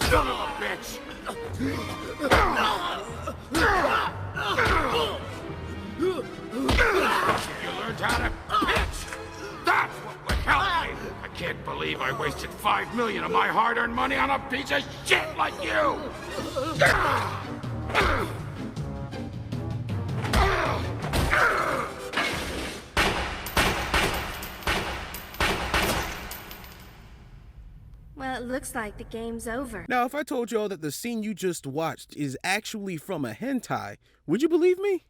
Son of a bitch! You learned how to pitch! That's what would help me! I can't believe I wasted $5 million of my hard-earned money on a piece of shit like you! Well, it looks like the game's over. Now, if I told y'all that the scene you just watched is actually from a hentai, would you believe me?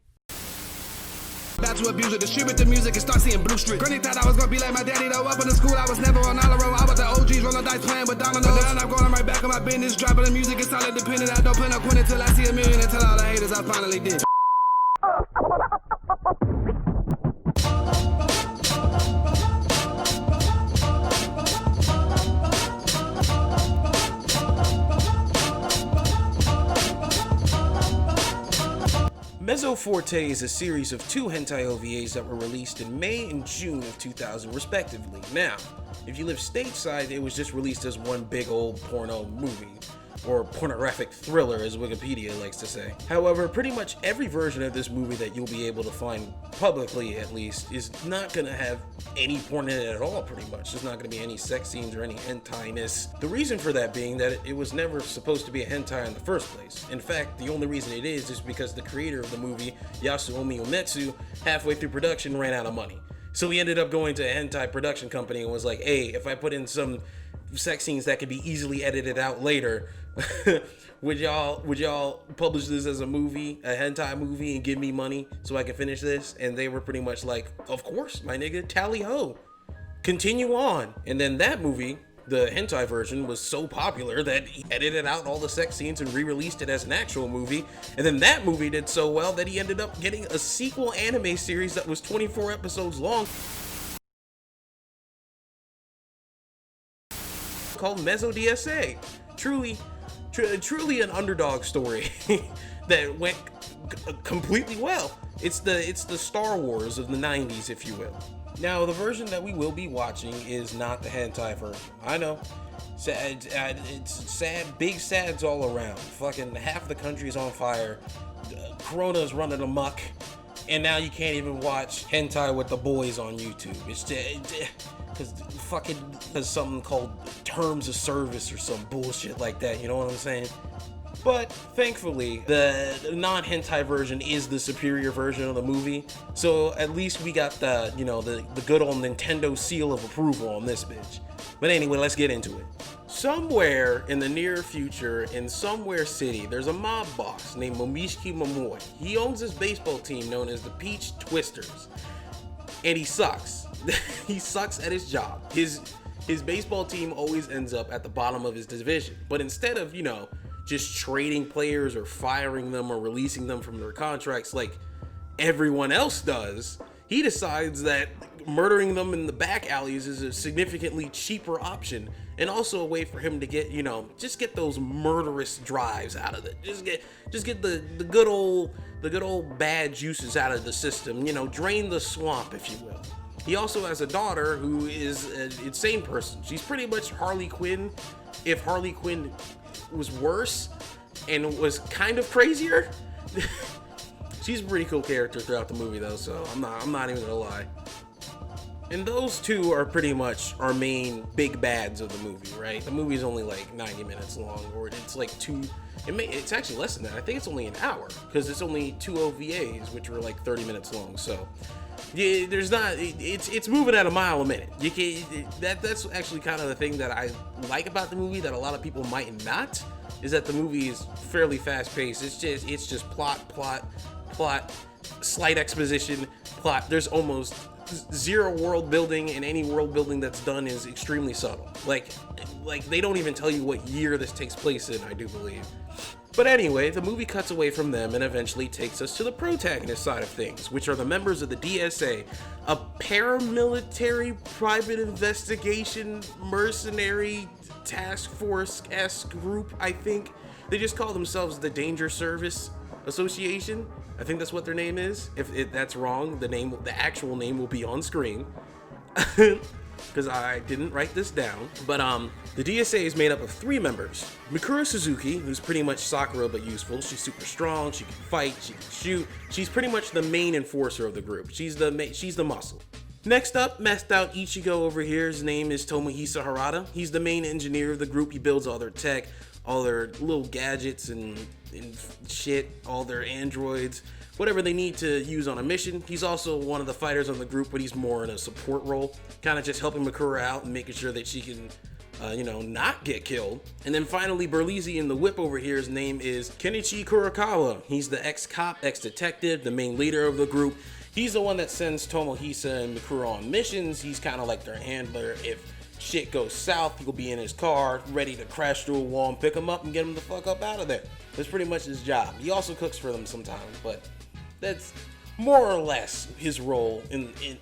About to abuse it, distribute the music and start seeing blue street. Granny thought I was gonna be like my daddy though. Up in the school, I was never on all around. I was the OGs rolling dice playing with dominoes. But then I'm going right back on my business, dropping the music, it's solid dependent. I don't plan on quitting until I see $1 million and tell all the haters I finally did. Mezzo Forte is a series of 2 hentai OVAs that were released in May and June of 2000 respectively. Now, if you live stateside, it was just released as one big old porno movie, or pornographic thriller as Wikipedia likes to say. However, pretty much every version of this movie that you'll be able to find publicly at least is not gonna have any porn in it at all pretty much. There's not gonna be any sex scenes or any hentai-ness. The reason for that being that it was never supposed to be a hentai in the first place. In fact, the only reason it is because the creator of the movie, Yasuomi Umetsu, halfway through production ran out of money. So he ended up going to a hentai production company and was like, hey, if I put in some sex scenes that could be easily edited out later, would y'all publish this as a movie, a hentai movie, and give me money so I can finish this? And they were pretty much like, of course, my nigga, tally ho, continue on. And then that movie, the hentai version, was so popular that he edited out all the sex scenes and re-released it as an actual movie. And then that movie did so well that he ended up getting a sequel anime series that was 24 episodes long called Mezzo DSA. Truly an underdog story that went completely well. It's the Star Wars of the 90s, if you will. Now, the version that we will be watching is not the hentai version. I know. Sad, it's sad, big sads all around. Fucking half the country's on fire. Corona's running amok. And now you can't even watch hentai with the boys on YouTube. It's because something called terms of service or some bullshit like that, you know what I'm saying? But thankfully, the non-hentai version is the superior version of the movie, so at least we got the good old Nintendo seal of approval on this bitch. But anyway, let's get into it. Somewhere in the near future, in Somewhere City, there's a mob boss named Momishiki Momoi. He owns this baseball team known as the Peach Twisters, and he sucks. He sucks at his job. His baseball team always ends up at the bottom of his division, but instead of, just trading players or firing them or releasing them from their contracts like everyone else does, he decides that murdering them in the back alleys is a significantly cheaper option, and also a way for him to get, just get those murderous drives out of it. Just get the good old bad juices out of the system, drain the swamp, if you will. He also has a daughter who is an insane person. She's pretty much Harley Quinn, if Harley Quinn was worse and was kind of crazier. She's a pretty cool character throughout the movie though, so I'm not even gonna lie. And those two are pretty much our main big bads of the movie, right? The movie's only like 90 minutes long, or it's like it's actually less than that. I think it's only an hour, because it's only 2 OVAs, which were like 30 minutes long, so yeah, it's moving at a mile a minute. That's actually kind of the thing that I like about the movie that a lot of people might not, is that the movie is fairly fast paced. It's just plot, slight exposition, plot. There's almost zero world building, and any world building that's done is extremely subtle. Like they don't even tell you what year this takes place in, I do believe. But anyway, the movie cuts away from them and eventually takes us to the protagonist side of things, which are the members of the DSA, a paramilitary private investigation mercenary task force-esque group, I think. They just call themselves the Danger Service Association. I think that's what their name is. If that's wrong, the actual name will be on screen. Because I didn't write this down. But The DSA is made up of 3 members. Mikura Suzuki, who's pretty much Sakura but useful. She's super strong, she can fight, she can shoot. She's pretty much the main enforcer of the group. She's the muscle. Next up, messed out Ichigo over here. His name is Tomohisa Harada. He's the main engineer of the group. He builds all their tech, all their little gadgets and shit, all their androids, whatever they need to use on a mission. He's also one of the fighters on the group, but he's more in a support role, kind of just helping Mikura out and making sure that she can, not get killed. And then finally, Berlizzi in the whip over here, his name is Kenichi Kurokawa. He's the ex-cop, ex-detective, the main leader of the group. He's the one that sends Tomohisa and Mikura on missions. He's kind of like their handler. If shit goes south, he'll be in his car, ready to crash through a wall and pick him up and get him the fuck up out of there. That's pretty much his job. He also cooks for them sometimes, but that's more or less his role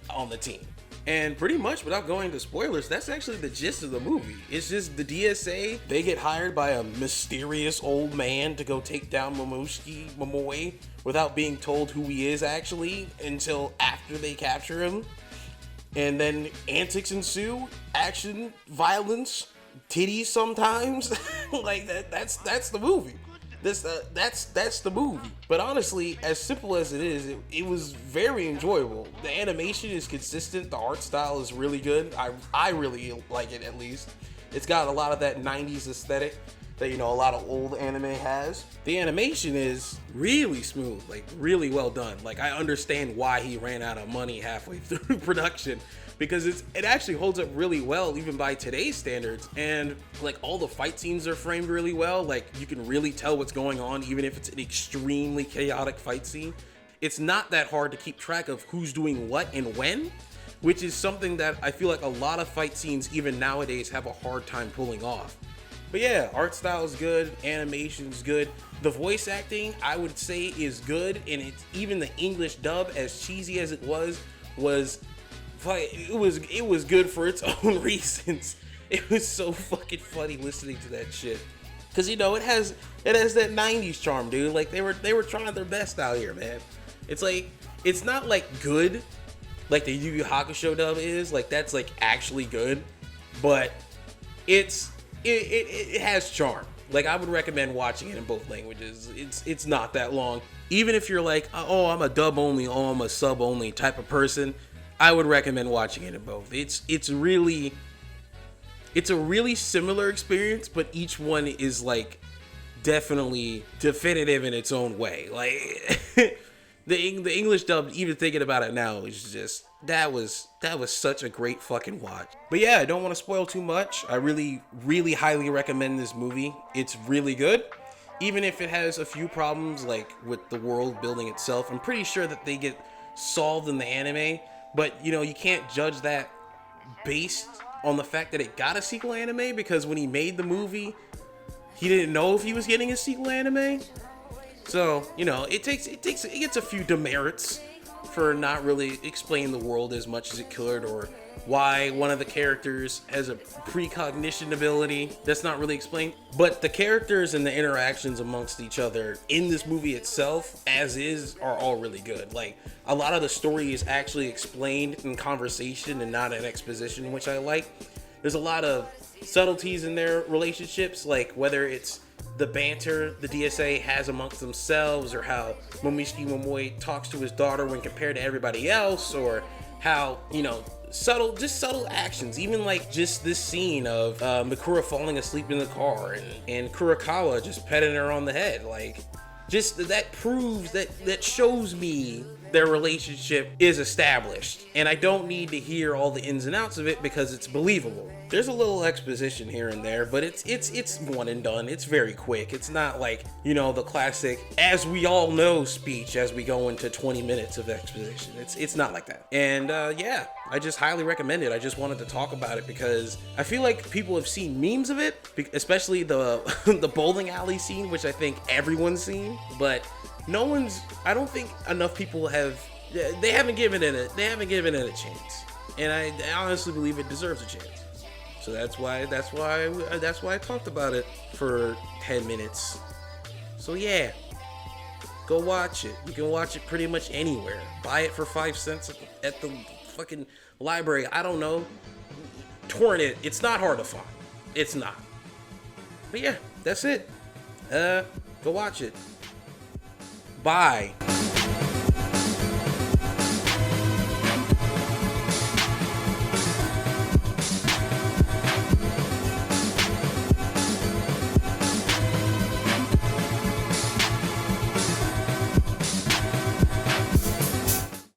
on the team. And pretty much, without going into spoilers, that's actually the gist of the movie. It's just the DSA, they get hired by a mysterious old man to go take down Momoe without being told who he is actually until after they capture him. And then antics ensue, action, violence, titties sometimes. Like that's the movie. That's the movie. But honestly, as simple as it is, it was very enjoyable. The animation is consistent. The art style is really good. I really like it, at least. It's got a lot of that 90s aesthetic that, a lot of old anime has. The animation is really smooth, like really well done. Like, I understand why he ran out of money halfway through production, because it actually holds up really well even by today's standards. And like, all the fight scenes are framed really well. Like, you can really tell what's going on even if it's an extremely chaotic fight scene. It's not that hard to keep track of who's doing what and when, which is something that I feel like a lot of fight scenes even nowadays have a hard time pulling off. But yeah, art style is good, animation's good. The voice acting, I would say, is good, and it's even the English dub, as cheesy as it was good for its own reasons. It was so fucking funny listening to that shit, cause it has that 90s charm, dude. Like, they were trying their best out here, man. It's like, it's not like good like the Yu Yu Hakusho dub is. Like, that's like actually good, but it has charm. Like, I would recommend watching it in both languages. It's not that long. Even if you're like, oh, I'm a dub only, oh, I'm a sub only type of person, I would recommend watching it in both. It's a really similar experience, but each one is like definitely definitive in its own way. Like, the English dub, even thinking about it now, is just, that was such a great fucking watch. But yeah, I don't want to spoil too much. I really, really highly recommend this movie. It's really good. Even if it has a few problems, like with the world building itself, I'm pretty sure that they get solved in the anime. But, you can't judge that based on the fact that it got a sequel anime, because when he made the movie, he didn't know if he was getting a sequel anime. So, it gets a few demerits for not really explaining the world as much as it could, or why one of the characters has a precognition ability that's not really explained. But the characters and the interactions amongst each other in this movie itself, as is, are all really good. Like, a lot of the story is actually explained in conversation and not in exposition, which I like. There's a lot of subtleties in their relationships, like whether it's the banter the DSA has amongst themselves, or how Momoe talks to his daughter when compared to everybody else, or how, subtle actions. Even like just this scene of Mikura falling asleep in the car and Kurokawa just petting her on the head. Like, just that proves that shows me their relationship is established, and I don't need to hear all the ins and outs of it because it's believable. There's a little exposition here and there, but it's one and done. It's very quick. It's not like, the classic "as we all know" speech as we go into 20 minutes of exposition. It's not like that. And yeah, I just highly recommend it. I just wanted to talk about it because I feel like people have seen memes of it, especially the the bowling alley scene, which I think everyone's seen, but I don't think enough people they haven't given it a chance. And I honestly believe it deserves a chance. So that's why I talked about it for 10 minutes. So yeah, go watch it. You can watch it pretty much anywhere. Buy it for 5 cents at the fucking library. I don't know. Torrent it. It's not hard to find. It's not. But yeah, that's it. Go watch it. Bye.